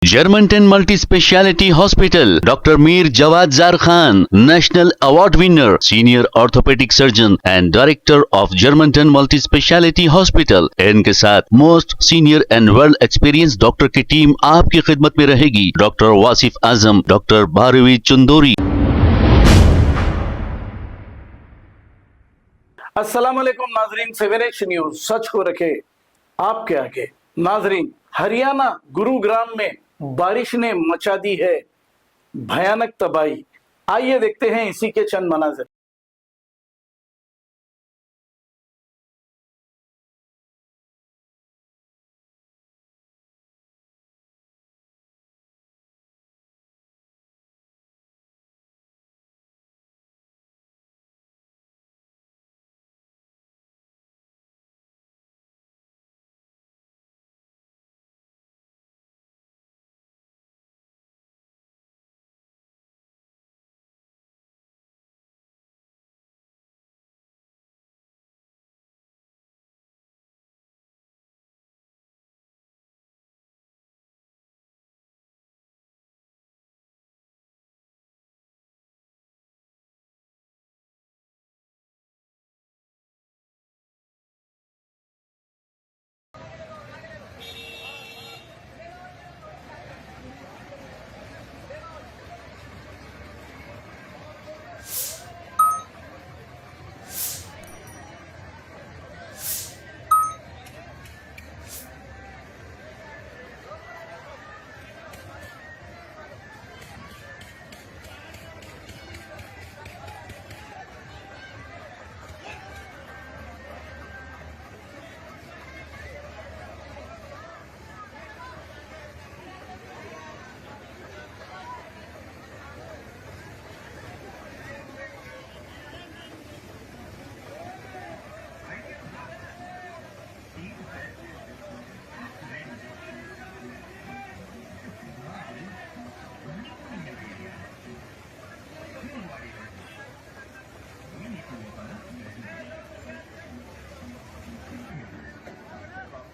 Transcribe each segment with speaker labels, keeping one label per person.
Speaker 1: Germantown Multi-Speciality Hospital, Dr. Mir Jawad Zar Khan, National Award winner, Senior Orthopedic Surgeon and Director of Germantown Multi-Speciality Hospital। इनके साथ most senior and world experience doctor की team आपकी खिदमत में रहेगी। Doctor Wasif Azam, doctor Bharvi Chandori.
Speaker 2: अस्सलाम वालेकुम नाजरीन, 7H न्यूज सच को रखे आपके आगे। नाजरीन, हरियाणा गुरुग्राम में बारिश ने मचा दी है भयानक तबाही। आइए देखते हैं इसी के चंद मनाज़िर।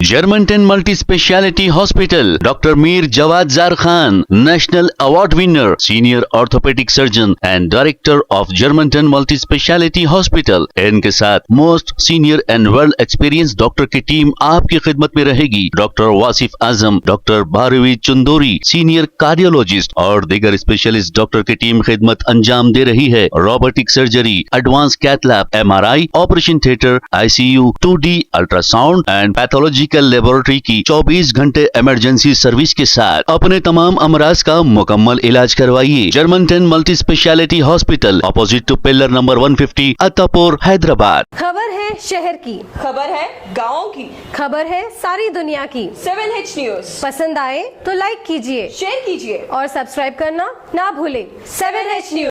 Speaker 1: Germantown Multi-Speciality Hospital, Dr. Mir Jawad Zar Khan, National Award winner, Senior Orthopedic Surgeon and Director of Germantown Multi-Speciality Hospital। इनके साथ most senior and world experience doctor की टीम आपकी खिदमत में रहेगी। Doctor Wasif Azam, doctor Bharvi Chandori, senior cardiologist और दीगर specialist doctor की टीम खिदमत अंजाम दे रही है। Robotic surgery, advance cath lab, MRI, operation theatre, ICU, 2D ultrasound and pathological laboratory की 24 घंटे इमरजेंसी सर्विस के साथ अपने तमाम अमराज का मुकम्मल इलाज करवाइए। Germanten multi speciality hospital, opposite to pillar number 150, Attapur, Hyderabad.
Speaker 3: खबर है शहर की,
Speaker 4: खबर है गाँव की,
Speaker 3: खबर है सारी दुनिया की।
Speaker 4: 7H न्यूज
Speaker 3: पसंद आए तो लाइक कीजिए,
Speaker 4: शेयर कीजिए
Speaker 3: और सब्सक्राइब करना ना भूले।
Speaker 4: 7H news.